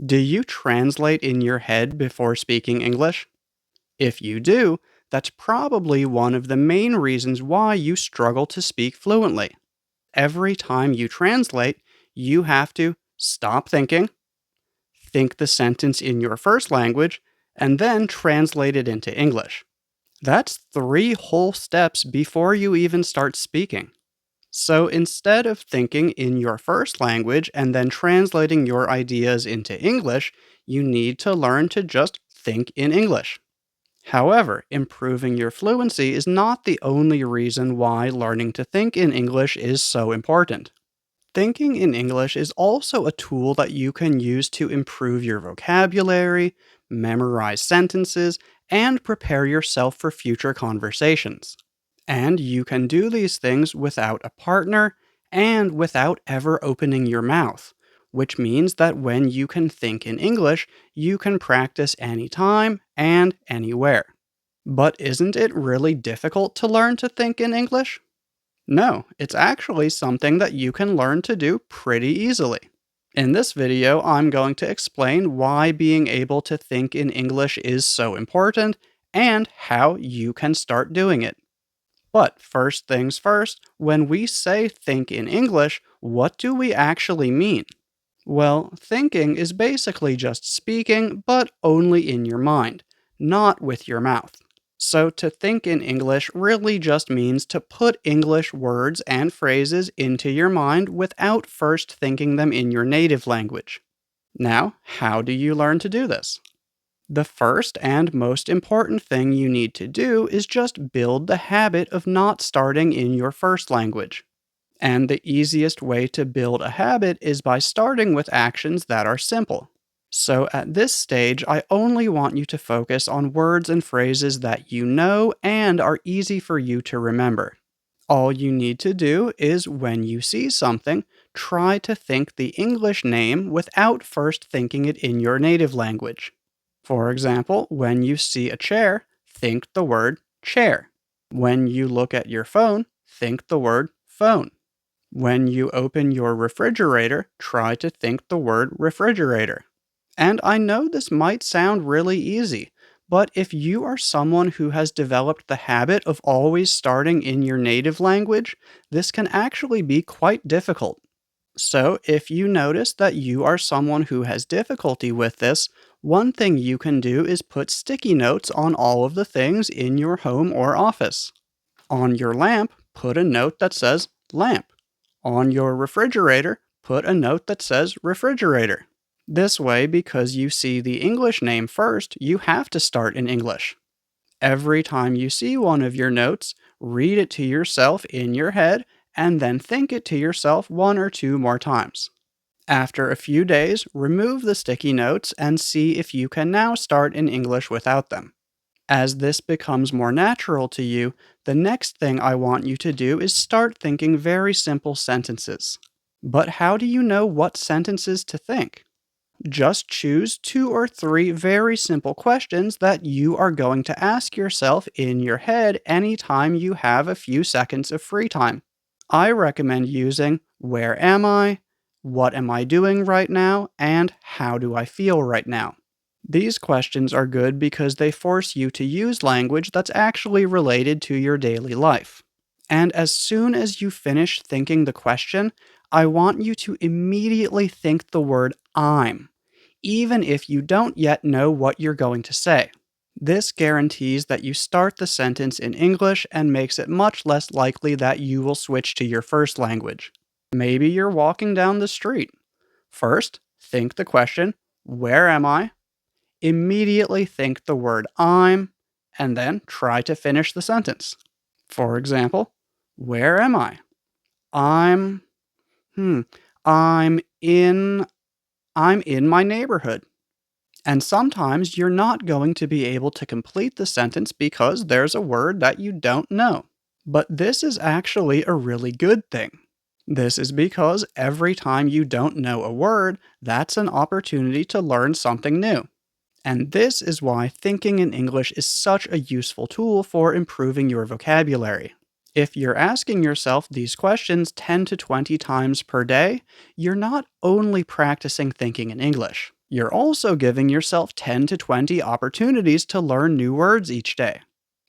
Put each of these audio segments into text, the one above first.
Do you translate in your head before speaking English? If you do, that's probably one of the main reasons why you struggle to speak fluently. Every time you translate, you have to stop thinking, think the sentence in your first language, and then translate it into English. That's 3 whole steps before you even start speaking. So instead of thinking in your first language and then translating your ideas into English, you need to learn to just think in English. However, improving your fluency is not the only reason why learning to think in English is so important. Thinking in English is also a tool that you can use to improve your vocabulary, memorize sentences, and prepare yourself for future conversations. And you can do these things without a partner and without ever opening your mouth, which means that when you can think in English, you can practice anytime and anywhere. But isn't it really difficult to learn to think in English? No, it's actually something that you can learn to do pretty easily. In this video, I'm going to explain why being able to think in English is so important and how you can start doing it. But first things first, when we say think in English, what do we actually mean? Well, thinking is basically just speaking, but only in your mind, not with your mouth. So to think in English really just means to put English words and phrases into your mind without first thinking them in your native language. Now, how do you learn to do this? The first and most important thing you need to do is just build the habit of not starting in your first language. And the easiest way to build a habit is by starting with actions that are simple. So at this stage, I only want you to focus on words and phrases that you know and are easy for you to remember. All you need to do is when you see something, try to think the English name without first thinking it in your native language. For example, when you see a chair, think the word chair. When you look at your phone, think the word phone. When you open your refrigerator, try to think the word refrigerator. And I know this might sound really easy, but if you are someone who has developed the habit of always starting in your native language, this can actually be quite difficult. So, if you notice that you are someone who has difficulty with this, one thing you can do is put sticky notes on all of the things in your home or office. On your lamp, put a note that says lamp. On your refrigerator, put a note that says refrigerator. This way, because you see the English name first, you have to start in English. Every time you see one of your notes, read it to yourself in your head and then think it to yourself 1 or 2 more times. After a few days, remove the sticky notes and see if you can now start in English without them. As this becomes more natural to you, the next thing I want you to do is start thinking very simple sentences. But how do you know what sentences to think? Just choose 2 or 3 very simple questions that you are going to ask yourself in your head anytime you have a few seconds of free time. I recommend using where am I, what am I doing right now, and how do I feel right now. These questions are good because they force you to use language that's actually related to your daily life. And as soon as you finish thinking the question, I want you to immediately think the word I'm, even if you don't yet know what you're going to say. This guarantees that you start the sentence in English and makes it much less likely that you will switch to your first language. Maybe you're walking down the street. First, think the question, where am I? Immediately think the word I'm, and then try to finish the sentence. For example, where am I? I'm, hmm, I'm in, I'm in my neighborhood. And sometimes you're not going to be able to complete the sentence because there's a word that you don't know. But this is actually a really good thing. This is because every time you don't know a word, that's an opportunity to learn something new. And this is why thinking in English is such a useful tool for improving your vocabulary. If you're asking yourself these questions 10 to 20 times per day, you're not only practicing thinking in English. You're also giving yourself 10 to 20 opportunities to learn new words each day.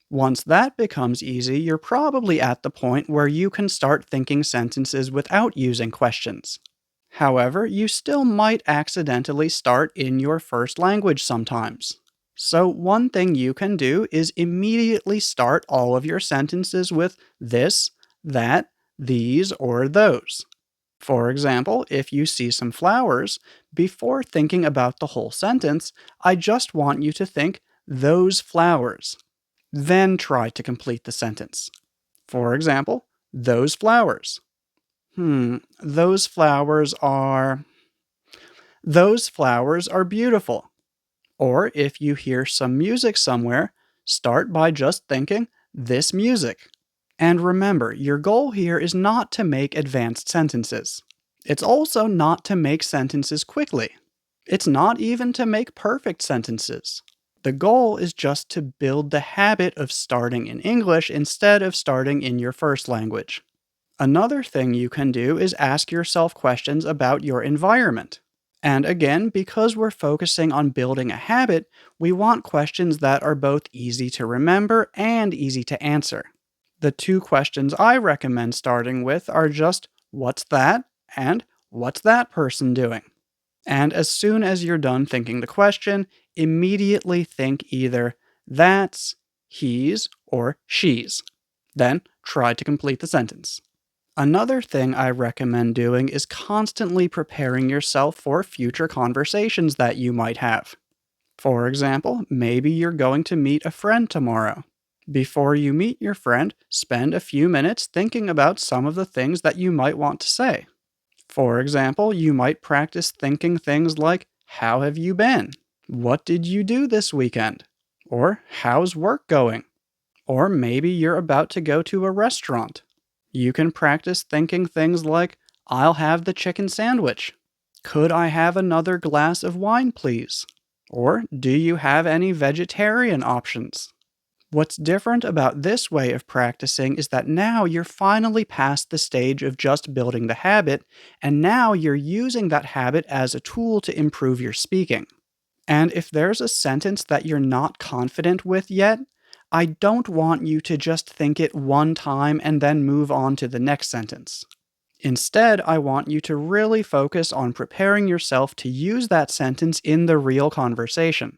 Once that becomes easy, you're probably at the point where you can start thinking sentences without using questions. However, you still might accidentally start in your first language sometimes. So, one thing you can do is immediately start all of your sentences with this, that, these, or those. For example, if you see some flowers, before thinking about the whole sentence, I just want you to think those flowers. Then try to complete the sentence. For example, those flowers. Those flowers are. Those flowers are beautiful. Or if you hear some music somewhere, start by just thinking this music. And remember, your goal here is not to make advanced sentences. It's also not to make sentences quickly. It's not even to make perfect sentences. The goal is just to build the habit of starting in English instead of starting in your first language. Another thing you can do is ask yourself questions about your environment. And again, because we're focusing on building a habit, we want questions that are both easy to remember and easy to answer. The two questions I recommend starting with are just, what's that? And what's that person doing? And as soon as you're done thinking the question, immediately think either that's, he's, or she's. Then try to complete the sentence. Another thing I recommend doing is constantly preparing yourself for future conversations that you might have. For example, maybe you're going to meet a friend tomorrow. Before you meet your friend, spend a few minutes thinking about some of the things that you might want to say. For example, you might practice thinking things like, how have you been? What did you do this weekend? Or, how's work going? Or maybe you're about to go to a restaurant. You can practice thinking things like, I'll have the chicken sandwich. Could I have another glass of wine, please? Or, do you have any vegetarian options? What's different about this way of practicing is that now you're finally past the stage of just building the habit, and now you're using that habit as a tool to improve your speaking. And if there's a sentence that you're not confident with yet, I don't want you to just think it one time and then move on to the next sentence. Instead, I want you to really focus on preparing yourself to use that sentence in the real conversation.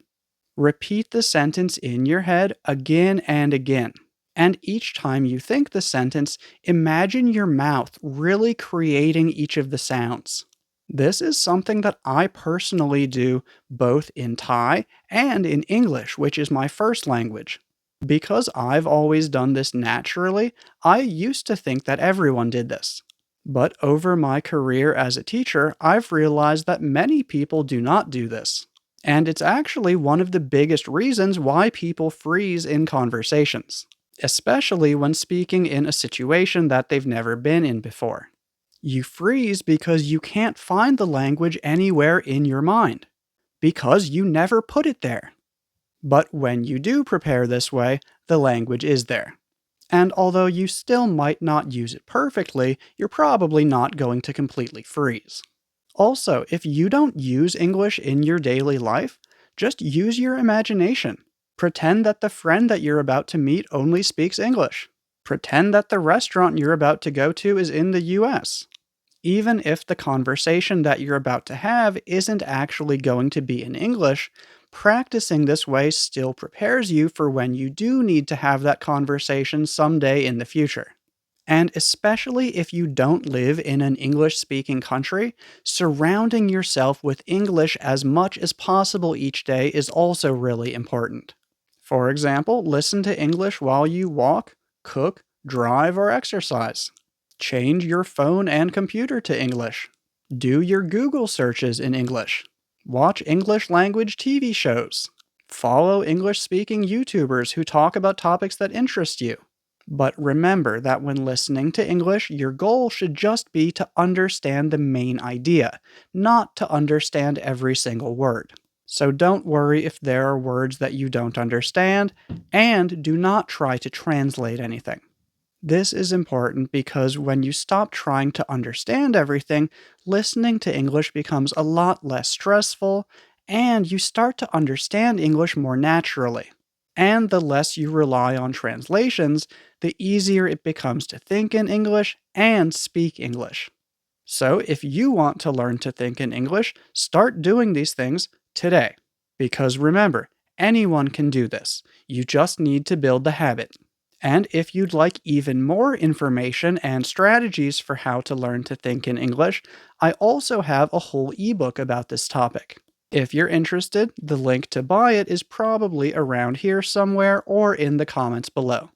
Repeat the sentence in your head again and again. And each time you think the sentence, imagine your mouth really creating each of the sounds. This is something that I personally do both in Thai and in English, which is my first language. Because I've always done this naturally, I used to think that everyone did this. But over my career as a teacher, I've realized that many people do not do this. And it's actually one of the biggest reasons why people freeze in conversations, especially when speaking in a situation that they've never been in before. You freeze because you can't find the language anywhere in your mind, because you never put it there. But when you do prepare this way, the language is there. And although you still might not use it perfectly, you're probably not going to completely freeze. Also, if you don't use English in your daily life, just use your imagination. Pretend that the friend that you're about to meet only speaks English. Pretend that the restaurant you're about to go to is in the US. Even if the conversation that you're about to have isn't actually going to be in English, practicing this way still prepares you for when you do need to have that conversation someday in the future. And especially if you don't live in an English-speaking country, surrounding yourself with English as much as possible each day is also really important. For example, listen to English while you walk, cook, drive, or exercise. Change your phone and computer to English. Do your Google searches in English. Watch English language TV shows. Follow English-speaking YouTubers who talk about topics that interest you. But remember that when listening to English, your goal should just be to understand the main idea, not to understand every single word. So don't worry if there are words that you don't understand, and do not try to translate anything. This is important because when you stop trying to understand everything, listening to English becomes a lot less stressful, and you start to understand English more naturally. And the less you rely on translations, the easier it becomes to think in English and speak English. So, if you want to learn to think in English, start doing these things today. Because remember, anyone can do this. You just need to build the habit. And if you'd like even more information and strategies for how to learn to think in English, I also have a whole ebook about this topic. If you're interested, the link to buy it is probably around here somewhere or in the comments below.